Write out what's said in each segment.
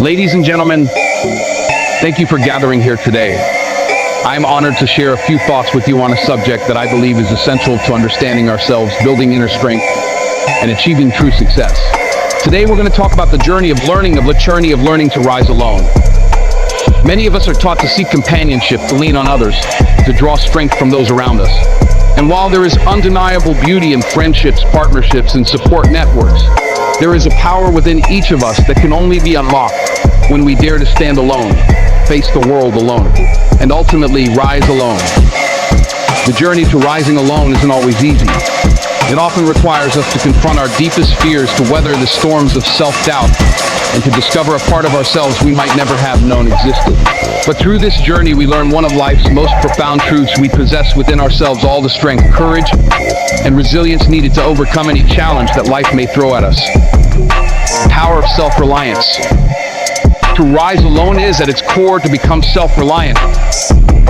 Ladies and gentlemen, thank you for gathering here today. I am honored to share a few thoughts with you on a subject that I believe is essential to understanding ourselves, building inner strength, and achieving true success. Today we're going to talk about the journey of learning to rise alone. Many of us are taught to seek companionship, to lean on others, to draw strength from those around us. And while there is undeniable beauty in friendships, partnerships, and support networks, there is a power within each of us that can only be unlocked when we dare to stand alone, face the world alone, and ultimately rise alone. The journey to rising alone isn't always easy. It often requires us to confront our deepest fears, to weather the storms of self-doubt, and to discover a part of ourselves we might never have known existed. But through this journey, we learn one of life's most profound truths: we possess within ourselves all the strength, courage, and resilience needed to overcome any challenge that life may throw at us. Power of self-reliance. To rise alone is, at its core, to become self-reliant.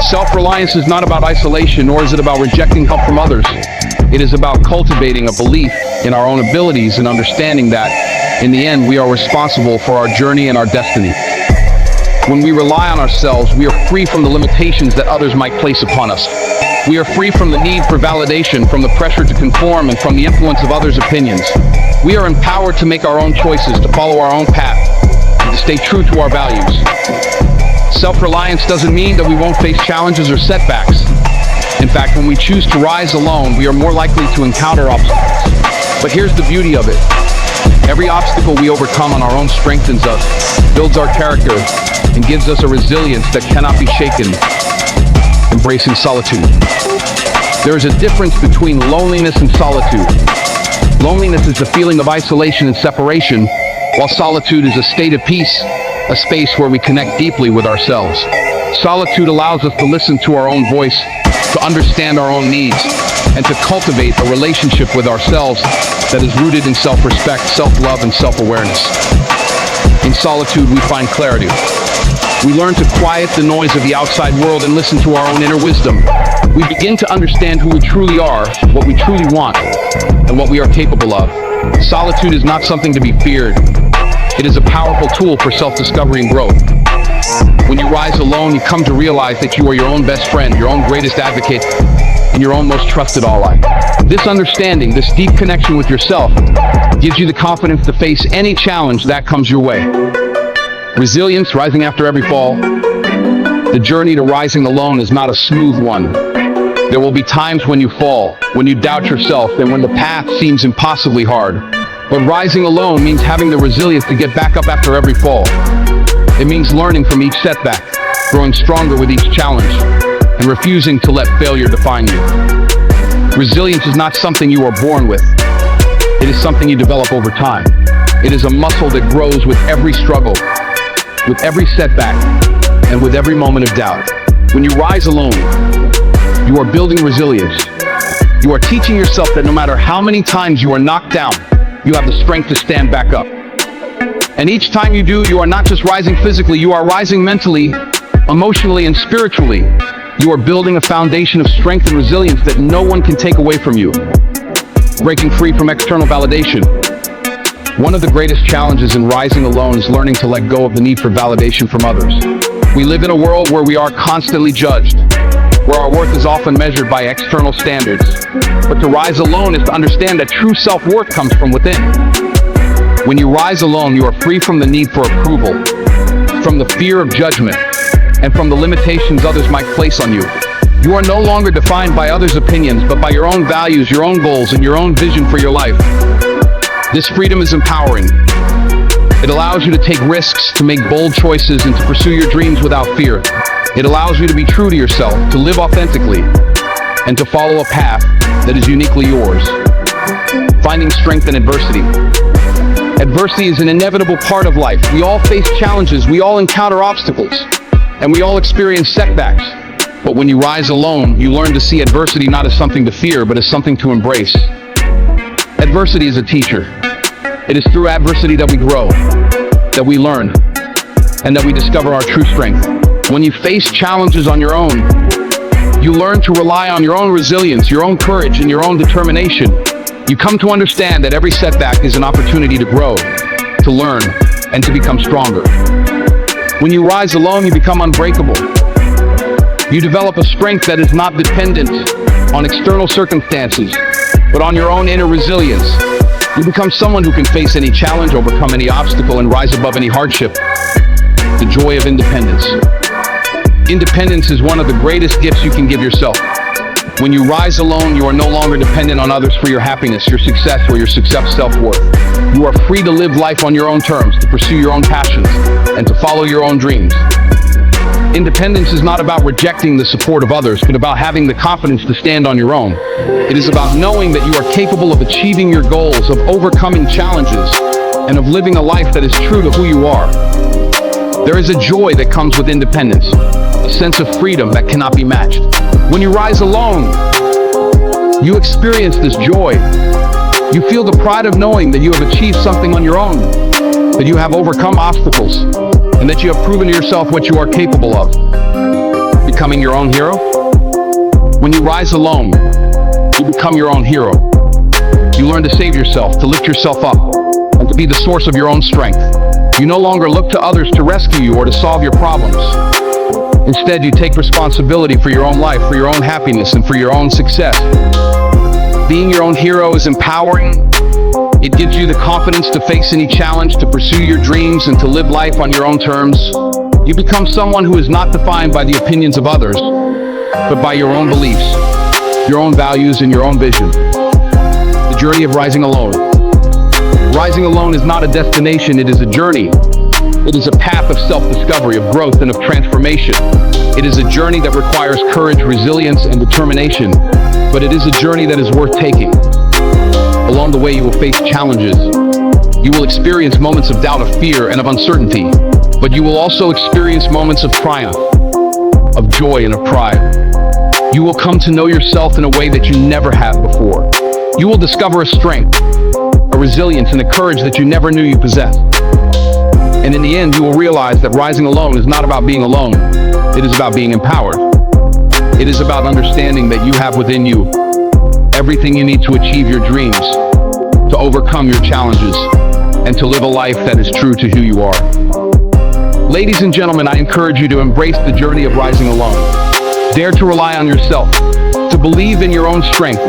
Self-reliance is not about isolation, nor is it about rejecting help from others. It is about cultivating a belief in our own abilities and understanding that, in the end, we are responsible for our journey and our destiny. When we rely on ourselves, we are free from the limitations that others might place upon us. We are free from the need for validation, from the pressure to conform, and from the influence of others' opinions. We are empowered to make our own choices, to follow our own path, and to stay true to our values. Self-reliance doesn't mean that we won't face challenges or setbacks. In fact, when we choose to rise alone, we are more likely to encounter obstacles. But here's the beauty of it. Every obstacle we overcome on our own strengthens us, builds our character, and gives us a resilience that cannot be shaken. Embracing solitude. There is a difference between loneliness and solitude. Loneliness is the feeling of isolation and separation, while solitude is a state of peace, a space where we connect deeply with ourselves. Solitude allows us to listen to our own voice, to understand our own needs, and to cultivate a relationship with ourselves that is rooted in self-respect, self-love, and self-awareness. In solitude, we find clarity. We learn to quiet the noise of the outside world and listen to our own inner wisdom. We begin to understand who we truly are, what we truly want, and what we are capable of. Solitude is not something to be feared. It is a powerful tool for self-discovery and growth. When you rise alone, you come to realize that you are your own best friend, your own greatest advocate, and your own most trusted ally. This understanding, this deep connection with yourself, gives you the confidence to face any challenge that comes your way. Resilience, rising after every fall. The journey to rising alone is not a smooth one. There will be times when you fall, when you doubt yourself, and when the path seems impossibly hard. But rising alone means having the resilience to get back up after every fall. It means learning from each setback, growing stronger with each challenge, and refusing to let failure define you. Resilience is not something you are born with. It is something you develop over time. It is a muscle that grows with every struggle, with every setback, and with every moment of doubt. When you rise alone, you are building resilience. You are teaching yourself that no matter how many times you are knocked down, you have the strength to stand back up. And each time you do, you are not just rising physically, you are rising mentally, emotionally, and spiritually. You are building a foundation of strength and resilience that no one can take away from you. Breaking free from external validation. One of the greatest challenges in rising alone is learning to let go of the need for validation from others. We live in a world where we are constantly judged, where our worth is often measured by external standards. But to rise alone is to understand that true self-worth comes from within. When you rise alone, you are free from the need for approval, from the fear of judgment, and from the limitations others might place on you. You are no longer defined by others' opinions, but by your own values, your own goals, and your own vision for your life. This freedom is empowering. It allows you to take risks, to make bold choices, and to pursue your dreams without fear. It allows you to be true to yourself, to live authentically, and to follow a path that is uniquely yours. Finding strength in adversity. Adversity is an inevitable part of life. We all face challenges, we all encounter obstacles, and we all experience setbacks. But when you rise alone, you learn to see adversity not as something to fear, but as something to embrace. Adversity is a teacher. It is through adversity that we grow, that we learn, and that we discover our true strength. When you face challenges on your own, you learn to rely on your own resilience, your own courage, and your own determination. You come to understand that every setback is an opportunity to grow, to learn, and to become stronger. When you rise alone, you become unbreakable. You develop a strength that is not dependent on external circumstances, but on your own inner resilience. You become someone who can face any challenge, overcome any obstacle, and rise above any hardship. The joy of independence. Independence is one of the greatest gifts you can give yourself. When you rise alone, you are no longer dependent on others for your happiness, your success, or your success self-worth. You are free to live life on your own terms, to pursue your own passions, and to follow your own dreams. Independence is not about rejecting the support of others, but about having the confidence to stand on your own. It is about knowing that you are capable of achieving your goals, of overcoming challenges, and of living a life that is true to who you are. There is a joy that comes with independence, a sense of freedom that cannot be matched. When you rise alone, you experience this joy. You feel the pride of knowing that you have achieved something on your own, that you have overcome obstacles, and that you have proven to yourself what you are capable of. Becoming your own hero? When you rise alone, you become your own hero. You learn to save yourself, to lift yourself up, and to be the source of your own strength. You no longer look to others to rescue you or to solve your problems. Instead, you take responsibility for your own life, for your own happiness, and for your own success. Being your own hero is empowering. It gives you the confidence to face any challenge, to pursue your dreams, and to live life on your own terms. You become someone who is not defined by the opinions of others, but by your own beliefs, your own values, and your own vision. The journey of rising alone. Rising alone is not a destination, it is a journey. It is a path of self-discovery, of growth, and of transformation. It is a journey that requires courage, resilience, and determination, but it is a journey that is worth taking. Along the way, you will face challenges. You will experience moments of doubt, of fear, and of uncertainty, but you will also experience moments of triumph, of joy, and of pride. You will come to know yourself in a way that you never have before. You will discover a strength, a resilience, and a courage that you never knew you possessed. And in the end, you will realize that rising alone is not about being alone. It is about being empowered. It is about understanding that you have within you everything you need to achieve your dreams, to overcome your challenges, and to live a life that is true to who you are. Ladies and gentlemen, I encourage you to embrace the journey of rising alone. Dare to rely on yourself, to believe in your own strength,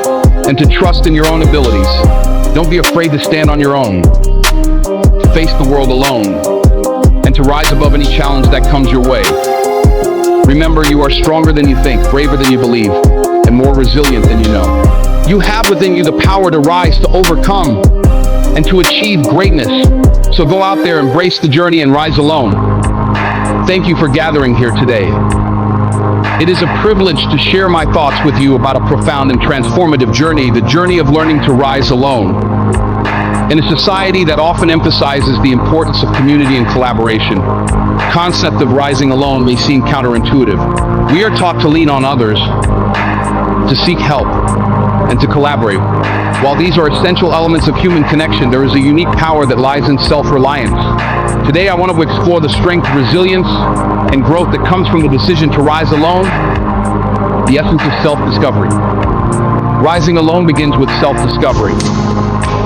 and to trust in your own abilities. Don't be afraid to stand on your own, to face the world alone, and to rise above any challenge that comes your way. Remember, you are stronger than you think, braver than you believe, and more resilient than you know. You have within you the power to rise, to overcome, and to achieve greatness. So go out there, embrace the journey, and rise alone. Thank you for gathering here today. It is a privilege to share my thoughts with you about a profound and transformative journey, the journey of learning to rise alone. In a society that often emphasizes the importance of community and collaboration, the concept of rising alone may seem counterintuitive. We are taught to lean on others, to seek help, and to collaborate. While these are essential elements of human connection, there is a unique power that lies in self-reliance. Today, I want to explore the strength, resilience, and growth that comes from the decision to rise alone, the essence of self-discovery. Rising alone begins with self-discovery.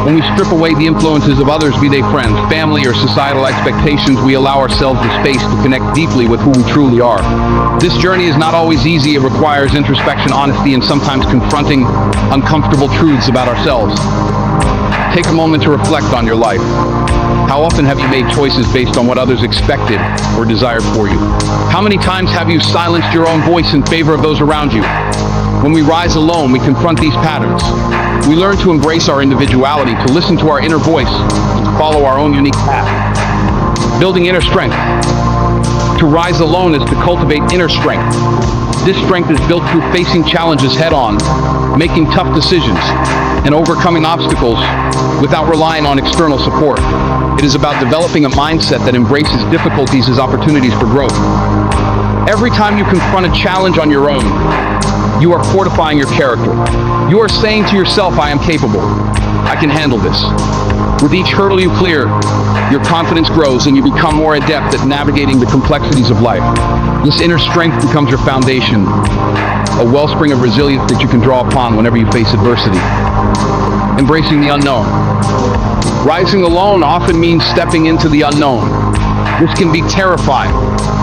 When we strip away the influences of others, be they friends, family, or societal expectations, we allow ourselves the space to connect deeply with who we truly are. This journey is not always easy. It requires introspection, honesty, and sometimes confronting uncomfortable truths about ourselves. Take a moment to reflect on your life. How often have you made choices based on what others expected or desired for you? How many times have you silenced your own voice in favor of those around you? When we rise alone, we confront these patterns. We learn to embrace our individuality, to listen to our inner voice, to follow our own unique path. Building inner strength. To rise alone is to cultivate inner strength. This strength is built through facing challenges head-on, making tough decisions, and overcoming obstacles without relying on external support. It is about developing a mindset that embraces difficulties as opportunities for growth. Every time you confront a challenge on your own, you are fortifying your character. You are saying to yourself, I am capable. I can handle this. With each hurdle you clear, your confidence grows and you become more adept at navigating the complexities of life. This inner strength becomes your foundation, a wellspring of resilience that you can draw upon whenever you face adversity. Embracing the unknown. Rising alone often means stepping into the unknown. This can be terrifying.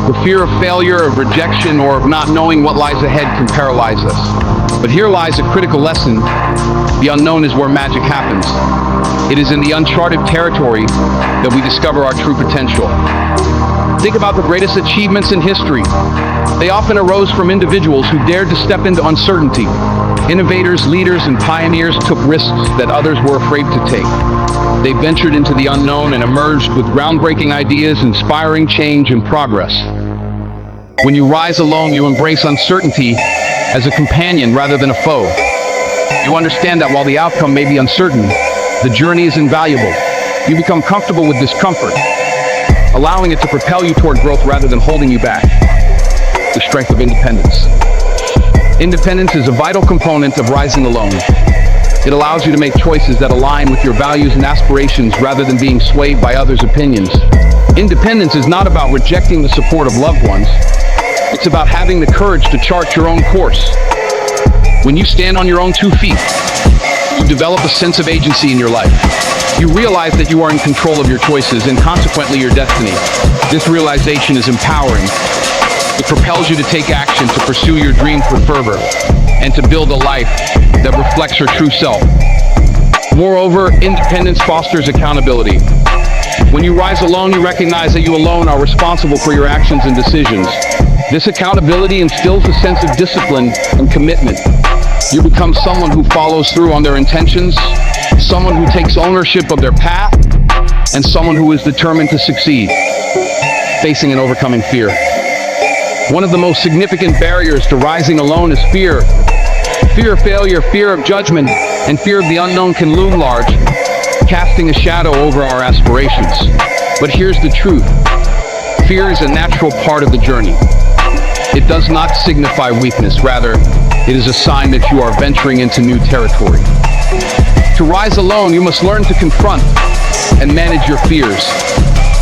The fear of failure, of rejection, or of not knowing what lies ahead can paralyze us. But here lies a critical lesson. The unknown is where magic happens. It is in the uncharted territory that we discover our true potential. Think about the greatest achievements in history. They often arose from individuals who dared to step into uncertainty. Innovators, leaders, and pioneers took risks that others were afraid to take. They ventured into the unknown and emerged with groundbreaking ideas, inspiring change and progress. When you rise alone, you embrace uncertainty as a companion rather than a foe. You understand that while the outcome may be uncertain, the journey is invaluable. You become comfortable with discomfort, allowing it to propel you toward growth rather than holding you back. The strength of independence. Independence is a vital component of rising alone. It allows you to make choices that align with your values and aspirations rather than being swayed by others' opinions. Independence is not about rejecting the support of loved ones. It's about having the courage to chart your own course. When you stand on your own 2 feet, you develop a sense of agency in your life. You realize that you are in control of your choices and consequently your destiny. This realization is empowering. It propels you to take action, to pursue your dreams with fervor, and to build a life that reflects your true self. Moreover, independence fosters accountability. When you rise alone, you recognize that you alone are responsible for your actions and decisions. This accountability instills a sense of discipline and commitment. You become someone who follows through on their intentions, someone who takes ownership of their path, and someone who is determined to succeed. Facing and overcoming fear. One of the most significant barriers to rising alone is fear. Fear of failure, fear of judgment, and fear of the unknown can loom large, casting a shadow over our aspirations. But here's the truth. Fear is a natural part of the journey. It does not signify weakness. Rather, it is a sign that you are venturing into new territory. To rise alone, you must learn to confront and manage your fears.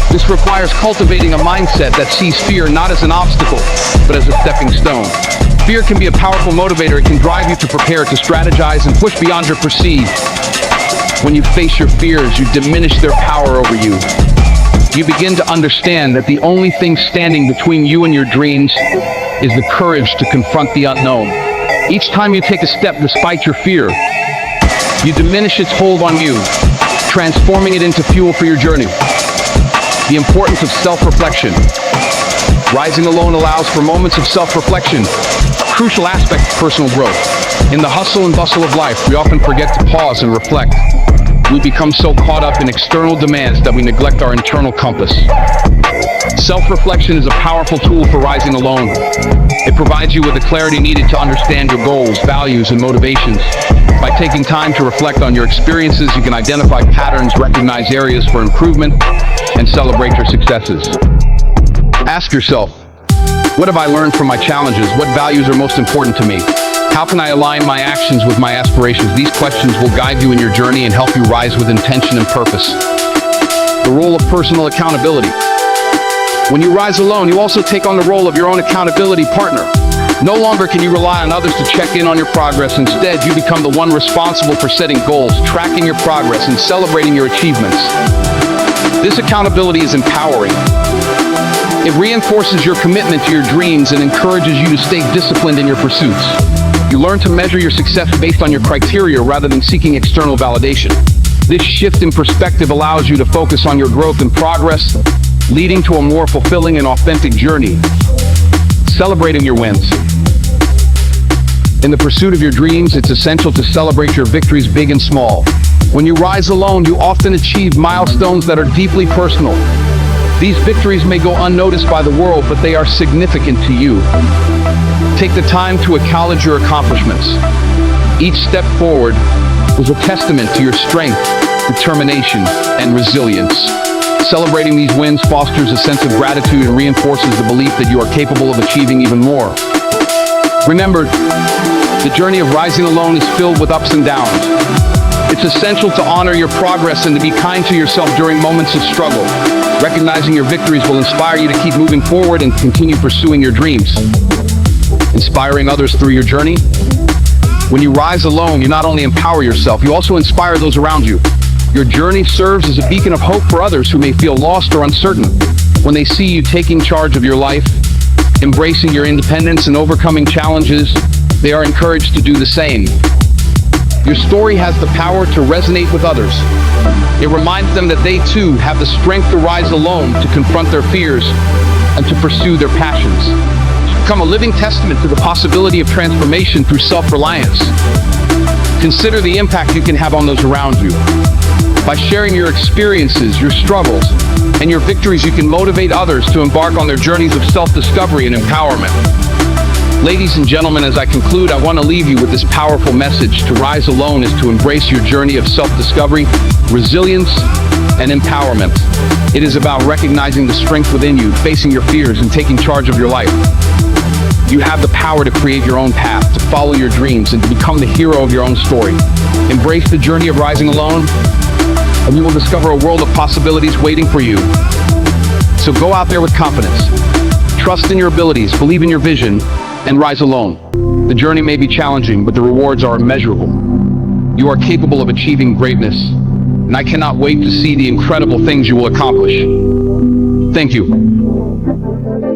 This requires cultivating a mindset that sees fear not as an obstacle, but as a stepping stone. Fear can be a powerful motivator. It can drive you to prepare, to strategize, and push beyond your perceived. When you face your fears, you diminish their power over you. You begin to understand that the only thing standing between you and your dreams is the courage to confront the unknown. Each time you take a step despite your fear, you diminish its hold on you, transforming it into fuel for your journey. The importance of self-reflection. Rising alone allows for moments of self-reflection, a crucial aspect of personal growth. In the hustle and bustle of life, we often forget to pause and reflect. We become so caught up in external demands that we neglect our internal compass. Self-reflection is a powerful tool for rising alone. It provides you with the clarity needed to understand your goals, values, and motivations. By taking time to reflect on your experiences, you can identify patterns, recognize areas for improvement, and celebrate your successes. Ask yourself, what have I learned from my challenges? What values are most important to me? How can I align my actions with my aspirations? These questions will guide you in your journey and help you rise with intention and purpose. The role of personal accountability. When you rise alone, you also take on the role of your own accountability partner. No longer can you rely on others to check in on your progress. Instead, you become the one responsible for setting goals, tracking your progress, and celebrating your achievements. This accountability is empowering. It reinforces your commitment to your dreams and encourages you to stay disciplined in your pursuits. You learn to measure your success based on your criteria rather than seeking external validation. This shift in perspective allows you to focus on your growth and progress, leading to a more fulfilling and authentic journey. Celebrating your wins. In the pursuit of your dreams, it's essential to celebrate your victories, big and small. When you rise alone, you often achieve milestones that are deeply personal. These victories may go unnoticed by the world, but they are significant to you. Take the time to acknowledge your accomplishments. Each step forward was a testament to your strength, determination, and resilience. Celebrating these wins fosters a sense of gratitude and reinforces the belief that you are capable of achieving even more. Remember, the journey of rising alone is filled with ups and downs. It's essential to honor your progress and to be kind to yourself during moments of struggle. Recognizing your victories will inspire you to keep moving forward and continue pursuing your dreams. Inspiring others through your journey. When you rise alone, you not only empower yourself, you also inspire those around you. Your journey serves as a beacon of hope for others who may feel lost or uncertain. When they see you taking charge of your life, embracing your independence and overcoming challenges, they are encouraged to do the same. Your story has the power to resonate with others. It reminds them that they too have the strength to rise alone, to confront their fears, and to pursue their passions. Become a living testament to the possibility of transformation through self-reliance. Consider the impact you can have on those around you. By sharing your experiences, your struggles, and your victories, you can motivate others to embark on their journeys of self-discovery and empowerment. Ladies and gentlemen, as I conclude, I want to leave you with this powerful message. To rise alone is to embrace your journey of self-discovery, resilience, and empowerment. It is about recognizing the strength within you, facing your fears, and taking charge of your life. You have the power to create your own path, to follow your dreams, and to become the hero of your own story. Embrace the journey of rising alone, and you will discover a world of possibilities waiting for you. So go out there with confidence. Trust in your abilities, believe in your vision, and rise alone. The journey may be challenging, but the rewards are immeasurable. You are capable of achieving greatness, and I cannot wait to see the incredible things you will accomplish. Thank you.